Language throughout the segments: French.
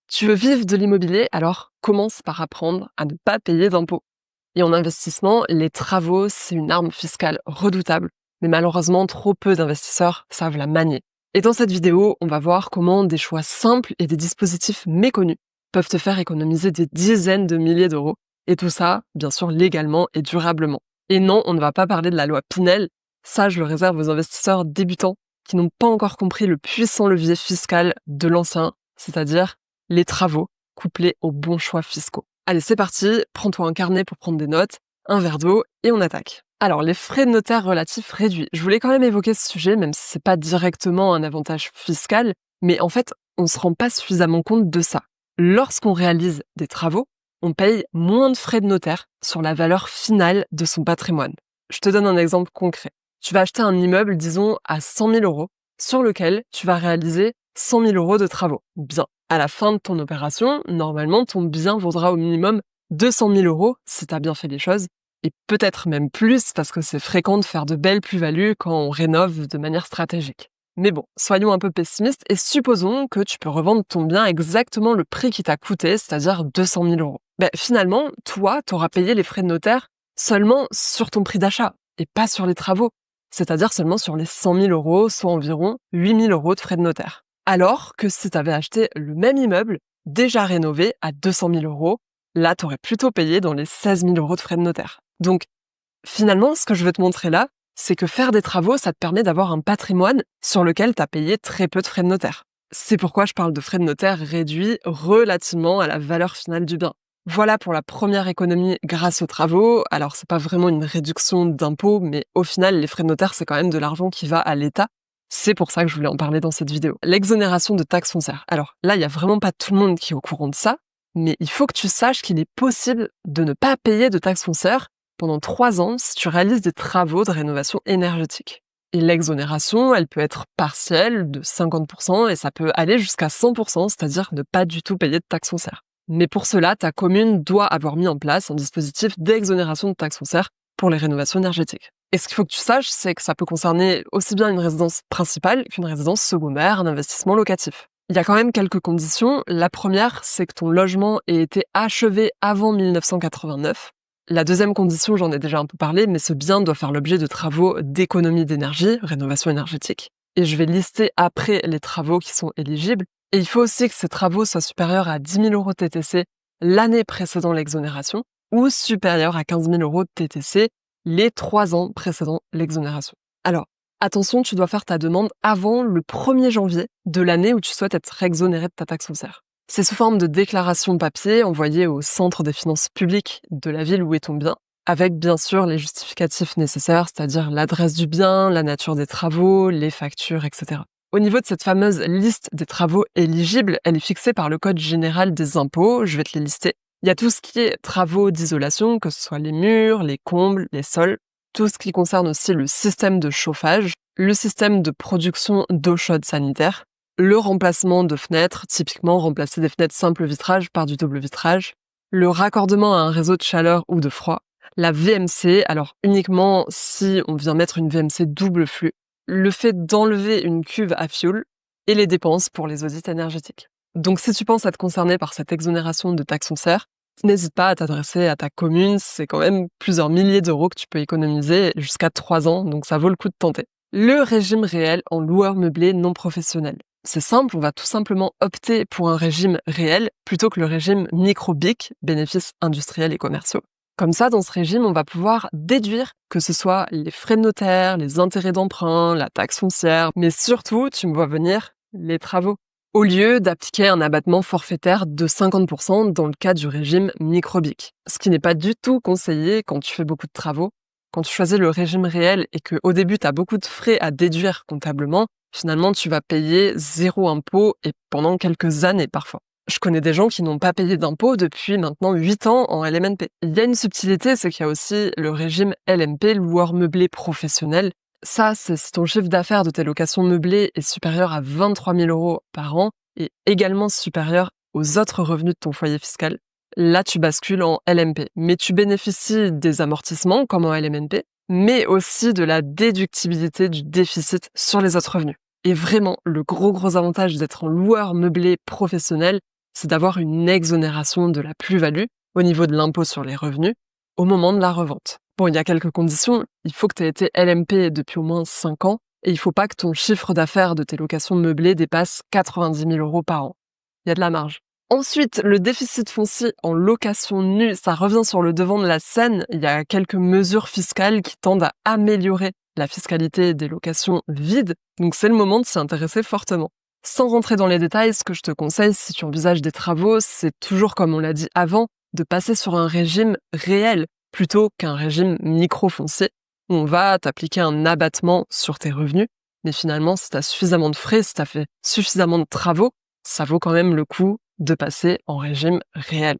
Tu veux vivre de l'immobilier, alors commence par apprendre à ne pas payer d'impôts. Et en investissement, les travaux, c'est une arme fiscale redoutable, mais malheureusement, trop peu d'investisseurs savent la manier. Et dans cette vidéo, on va voir comment des choix simples et des dispositifs méconnus peuvent te faire économiser des dizaines de milliers d'euros. Et tout ça, bien sûr, légalement et durablement. Et non, on ne va pas parler de la loi Pinel. Ça, je le réserve aux investisseurs débutants qui n'ont pas encore compris le puissant levier fiscal de l'ancien, c'est-à-dire les travaux couplés aux bons choix fiscaux. Allez, c'est parti, prends-toi un carnet pour prendre des notes, un verre d'eau et on attaque. Alors, les frais de notaire relatifs réduits. Je voulais quand même évoquer ce sujet, même si c'est pas directement un avantage fiscal, mais en fait, on se rend pas suffisamment compte de ça. Lorsqu'on réalise des travaux, on paye moins de frais de notaire sur la valeur finale de son patrimoine. Je te donne un exemple concret. Tu vas acheter un immeuble, disons, à 100 000 euros, sur lequel tu vas réaliser 100 000 euros de travaux. Bien, à la fin de ton opération, normalement, ton bien vaudra au minimum 200 000 euros si tu as bien fait les choses, et peut-être même plus parce que c'est fréquent de faire de belles plus-values quand on rénove de manière stratégique. Mais bon, soyons un peu pessimistes et supposons que tu peux revendre ton bien exactement le prix qui t'a coûté, c'est-à-dire 200 000 euros. Finalement, toi, t'auras payé les frais de notaire seulement sur ton prix d'achat et pas sur les travaux, c'est-à-dire seulement sur les 100 000 euros, soit environ 8 000 euros de frais de notaire. Alors que si tu avais acheté le même immeuble, déjà rénové à 200 000 euros, là, tu aurais plutôt payé dans les 16 000 euros de frais de notaire. Donc, finalement, ce que je veux te montrer là, c'est que faire des travaux, ça te permet d'avoir un patrimoine sur lequel tu as payé très peu de frais de notaire. C'est pourquoi je parle de frais de notaire réduits relativement à la valeur finale du bien. Voilà pour la première économie grâce aux travaux. Alors, c'est pas vraiment une réduction d'impôts, mais au final, les frais de notaire, c'est quand même de l'argent qui va à l'État. C'est pour ça que je voulais en parler dans cette vidéo. L'exonération de taxes foncières. Alors là, il y a vraiment pas tout le monde qui est au courant de ça, mais il faut que tu saches qu'il est possible de ne pas payer de taxes foncières pendant 3 ans si tu réalises des travaux de rénovation énergétique. Et l'exonération, elle peut être partielle de 50% et ça peut aller jusqu'à 100%, c'est-à-dire ne pas du tout payer de taxes foncières. Mais pour cela, ta commune doit avoir mis en place un dispositif d'exonération de taxes foncières pour les rénovations énergétiques. Et ce qu'il faut que tu saches, c'est que ça peut concerner aussi bien une résidence principale qu'une résidence secondaire, un investissement locatif. Il y a quand même quelques conditions. La première, c'est que ton logement ait été achevé avant 1989. La deuxième condition, j'en ai déjà un peu parlé, mais ce bien doit faire l'objet de travaux d'économie d'énergie, rénovation énergétique. Et je vais lister après les travaux qui sont éligibles. Et il faut aussi que ces travaux soient supérieurs à 10 000 euros de TTC l'année précédant l'exonération ou supérieurs à 15 000 euros de TTC les 3 ans précédant l'exonération. Alors, attention, tu dois faire ta demande avant le 1er janvier de l'année où tu souhaites être exonéré de ta taxe foncière. C'est sous forme de déclaration papier envoyée au centre des finances publiques de la ville où est ton bien, avec bien sûr les justificatifs nécessaires, c'est-à-dire l'adresse du bien, la nature des travaux, les factures, etc. Au niveau de cette fameuse liste des travaux éligibles, elle est fixée par le Code général des impôts, je vais te les lister. Il y a tout ce qui est travaux d'isolation, que ce soit les murs, les combles, les sols, tout ce qui concerne aussi le système de chauffage, le système de production d'eau chaude sanitaire, le remplacement de fenêtres, typiquement remplacer des fenêtres simple vitrage par du double vitrage, le raccordement à un réseau de chaleur ou de froid, la VMC, alors uniquement si on vient mettre une VMC double flux, le fait d'enlever une cuve à fioul et les dépenses pour les audits énergétiques. Donc si tu penses être concerné par cette exonération de taxes foncières, n'hésite pas à t'adresser à ta commune, c'est quand même plusieurs milliers d'euros que tu peux économiser jusqu'à 3 ans, donc ça vaut le coup de tenter. Le régime réel en loueur meublé non professionnel. C'est simple, on va tout simplement opter pour un régime réel plutôt que le régime micro-BIC, bénéfices industriels et commerciaux. Comme ça, dans ce régime, on va pouvoir déduire que ce soit les frais de notaire, les intérêts d'emprunt, la taxe foncière, mais surtout, tu me vois venir, les travaux. Au lieu d'appliquer un abattement forfaitaire de 50% dans le cas du régime micro-BIC. Ce qui n'est pas du tout conseillé quand tu fais beaucoup de travaux. Quand tu choisis le régime réel et qu'au début, tu as beaucoup de frais à déduire comptablement, finalement, tu vas payer 0 impôt et pendant quelques années parfois. Je connais des gens qui n'ont pas payé d'impôts depuis maintenant 8 ans en LMNP. Il y a une subtilité, c'est qu'il y a aussi le régime LMP, loueur meublé professionnel. Ça, c'est si ton chiffre d'affaires de tes locations meublées est supérieur à 23 000 euros par an et également supérieur aux autres revenus de ton foyer fiscal. Là, tu bascules en LMP. Mais tu bénéficies des amortissements comme en LMNP, mais aussi de la déductibilité du déficit sur les autres revenus. Et vraiment, le gros avantage d'être en loueur meublé professionnel, c'est d'avoir une exonération de la plus-value au niveau de l'impôt sur les revenus au moment de la revente. Bon, il y a quelques conditions. Il faut que tu aies été LMP depuis au moins 5 ans et il ne faut pas que ton chiffre d'affaires de tes locations meublées dépasse 90 000 € par an. Il y a de la marge. Ensuite, le déficit foncier en location nue, ça revient sur le devant de la scène. Il y a quelques mesures fiscales qui tendent à améliorer la fiscalité des locations vides, donc c'est le moment de s'y intéresser fortement. Sans rentrer dans les détails, ce que je te conseille si tu envisages des travaux, c'est toujours, comme on l'a dit avant, de passer sur un régime réel plutôt qu'un régime micro-foncier où on va t'appliquer un abattement sur tes revenus. Mais finalement, si tu as suffisamment de frais, si tu as fait suffisamment de travaux, ça vaut quand même le coup de passer en régime réel.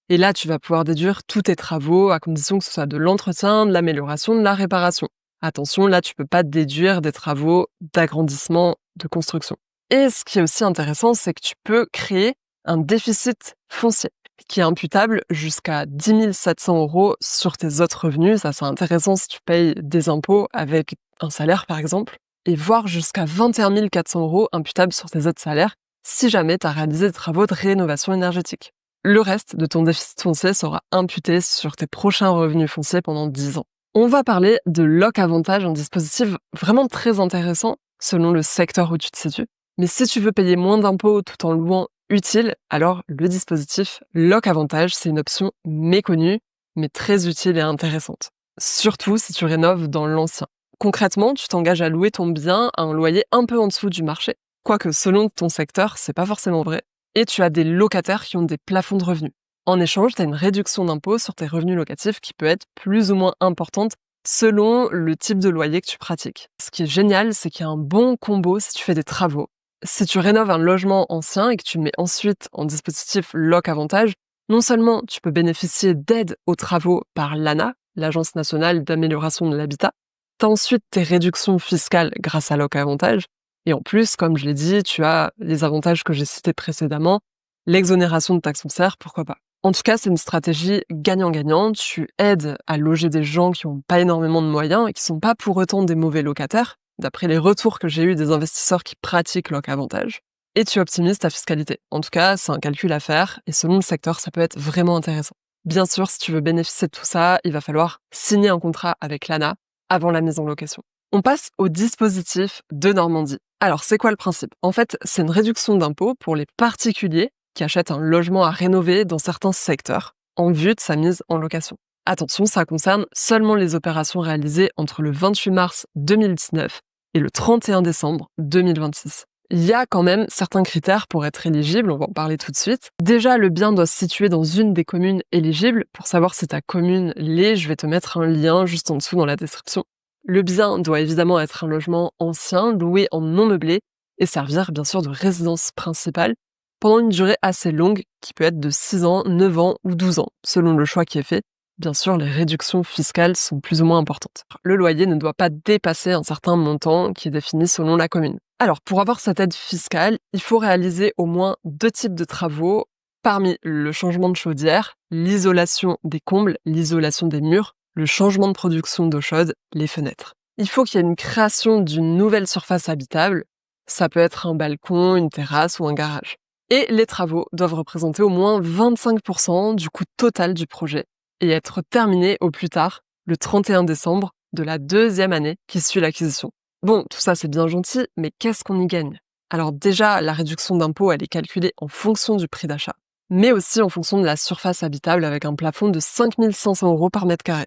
Et là, tu vas pouvoir déduire tous tes travaux à condition que ce soit de l'entretien, de l'amélioration, de la réparation. Attention, là, tu peux pas déduire des travaux d'agrandissement, de construction. Et ce qui est aussi intéressant, c'est que tu peux créer un déficit foncier qui est imputable jusqu'à 10 700 € sur tes autres revenus. Ça, c'est intéressant si tu payes des impôts avec un salaire, par exemple, et voire jusqu'à 21 400 € imputables sur tes autres salaires si jamais tu as réalisé des travaux de rénovation énergétique. Le reste de ton déficit foncier sera imputé sur tes prochains revenus fonciers pendant 10 ans. On va parler de Loc Avantage, un dispositif vraiment très intéressant selon le secteur où tu te situes. Mais si tu veux payer moins d'impôts tout en louant utile, alors le dispositif Loc Avantage, c'est une option méconnue, mais très utile et intéressante. Surtout si tu rénoves dans l'ancien. Concrètement, tu t'engages à louer ton bien à un loyer un peu en dessous du marché, quoique selon ton secteur, c'est pas forcément vrai, et tu as des locataires qui ont des plafonds de revenus. En échange, tu as une réduction d'impôt sur tes revenus locatifs qui peut être plus ou moins importante selon le type de loyer que tu pratiques. Ce qui est génial, c'est qu'il y a un bon combo si tu fais des travaux. Si tu rénoves un logement ancien et que tu le mets ensuite en dispositif Loc Avantage, non seulement tu peux bénéficier d'aide aux travaux par l'ANA, l'Agence nationale d'amélioration de l'habitat, tu as ensuite tes réductions fiscales grâce à Loc Avantage, et en plus, comme je l'ai dit, tu as les avantages que j'ai cités précédemment, l'exonération de taxes foncières, pourquoi pas. En tout cas, c'est une stratégie gagnant-gagnant. Tu aides à loger des gens qui n'ont pas énormément de moyens et qui ne sont pas pour autant des mauvais locataires, d'après les retours que j'ai eus des investisseurs qui pratiquent Loc Avantage. Et tu optimises ta fiscalité. En tout cas, c'est un calcul à faire et selon le secteur, ça peut être vraiment intéressant. Bien sûr, si tu veux bénéficier de tout ça, il va falloir signer un contrat avec l'ANA avant la mise en location. On passe au dispositif de Normandie. Alors, c'est quoi le principe? En fait, c'est une réduction d'impôt pour les particuliers qui achètent un logement à rénover dans certains secteurs en vue de sa mise en location. Attention, ça concerne seulement les opérations réalisées entre le 28 mars 2019 et le 31 décembre 2026. Il y a quand même certains critères pour être éligible, on va en parler tout de suite. Déjà, le bien doit se situer dans une des communes éligibles. Pour savoir si ta commune l'est, je vais te mettre un lien juste en dessous dans la description. Le bien doit évidemment être un logement ancien, loué en non meublé et servir bien sûr de résidence principale pendant une durée assez longue qui peut être de 6 ans, 9 ans ou 12 ans, selon le choix qui est fait. Bien sûr, les réductions fiscales sont plus ou moins importantes. Le loyer ne doit pas dépasser un certain montant qui est défini selon la commune. Alors, pour avoir cette aide fiscale, il faut réaliser au moins 2 types de travaux, parmi le changement de chaudière, l'isolation des combles, l'isolation des murs, le changement de production d'eau chaude, les fenêtres. Il faut qu'il y ait une création d'une nouvelle surface habitable. Ça peut être un balcon, une terrasse ou un garage. Et les travaux doivent représenter au moins 25% du coût total du projet et être terminés au plus tard le 31 décembre de la 2e année qui suit l'acquisition. Bon, tout ça c'est bien gentil, mais qu'est-ce qu'on y gagne? Alors déjà, la réduction d'impôt, elle est calculée en fonction du prix d'achat, mais aussi en fonction de la surface habitable avec un plafond de 5 500 € par mètre carré.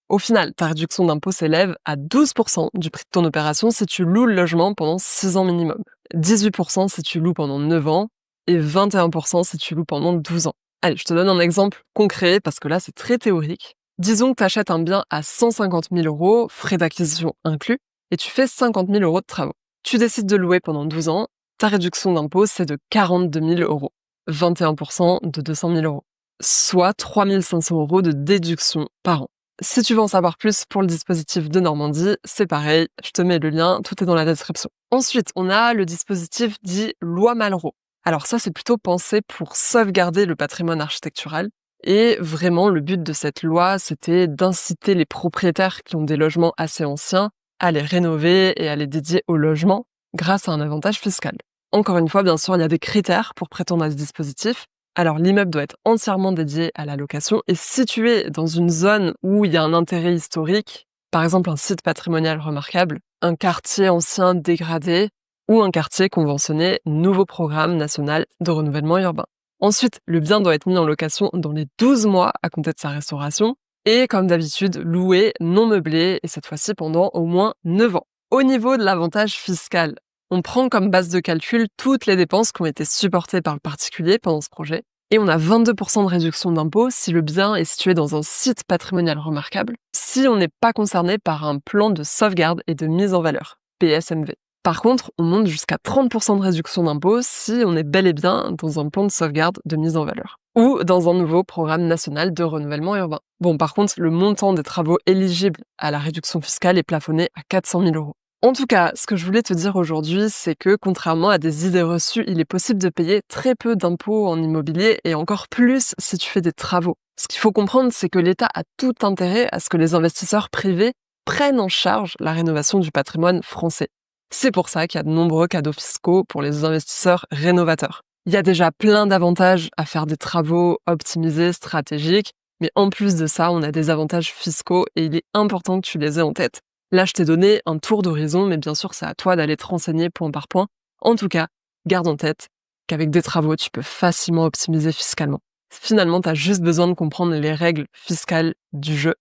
Au final, ta réduction d'impôt s'élève à 12% du prix de ton opération si tu loues le logement pendant 6 ans minimum, 18% si tu loues pendant 9 ans, et 21% si tu loues pendant 12 ans. Allez, je te donne un exemple concret parce que là, c'est très théorique. Disons que tu achètes un bien à 150 000 €, frais d'acquisition inclus, et tu fais 50 000 € de travaux. Tu décides de louer pendant 12 ans, ta réduction d'impôt, c'est de 42 000 €, 21% de 200 000 €, soit 3 500 € de déduction par an. Si tu veux en savoir plus pour le dispositif de Normandie, c'est pareil, je te mets le lien, tout est dans la description. Ensuite, on a le dispositif dit Loi Malraux. Alors ça, c'est plutôt pensé pour sauvegarder le patrimoine architectural. Et vraiment, le but de cette loi, c'était d'inciter les propriétaires qui ont des logements assez anciens à les rénover et à les dédier au logement grâce à un avantage fiscal. Encore une fois, bien sûr, il y a des critères pour prétendre à ce dispositif. Alors l'immeuble doit être entièrement dédié à la location et situé dans une zone où il y a un intérêt historique, par exemple un site patrimonial remarquable, un quartier ancien dégradé ou un quartier conventionné nouveau programme national de renouvellement urbain. Ensuite, le bien doit être mis en location dans les 12 mois à compter de sa restauration et comme d'habitude, loué, non meublé et cette fois-ci pendant au moins 9 ans. Au niveau de l'avantage fiscal, on prend comme base de calcul toutes les dépenses qui ont été supportées par le particulier pendant ce projet et on a 22% de réduction d'impôt si le bien est situé dans un site patrimonial remarquable, si on n'est pas concerné par un plan de sauvegarde et de mise en valeur, PSMV. Par contre, on monte jusqu'à 30% de réduction d'impôt si on est bel et bien dans un plan de sauvegarde de mise en valeur ou dans un nouveau programme national de renouvellement urbain. Bon, par contre, le montant des travaux éligibles à la réduction fiscale est plafonné à 400 000 euros. En tout cas, ce que je voulais te dire aujourd'hui, c'est que contrairement à des idées reçues, il est possible de payer très peu d'impôts en immobilier et encore plus si tu fais des travaux. Ce qu'il faut comprendre, c'est que l'État a tout intérêt à ce que les investisseurs privés prennent en charge la rénovation du patrimoine français. C'est pour ça qu'il y a de nombreux cadeaux fiscaux pour les investisseurs rénovateurs. Il y a déjà plein d'avantages à faire des travaux optimisés, stratégiques, mais en plus de ça, on a des avantages fiscaux et il est important que tu les aies en tête. Là, je t'ai donné un tour d'horizon, mais bien sûr, c'est à toi d'aller te renseigner point par point. En tout cas, garde en tête qu'avec des travaux, tu peux facilement optimiser fiscalement. Finalement, tu as juste besoin de comprendre les règles fiscales du jeu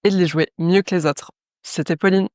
et de les jouer mieux que les autres. C'était Pauline.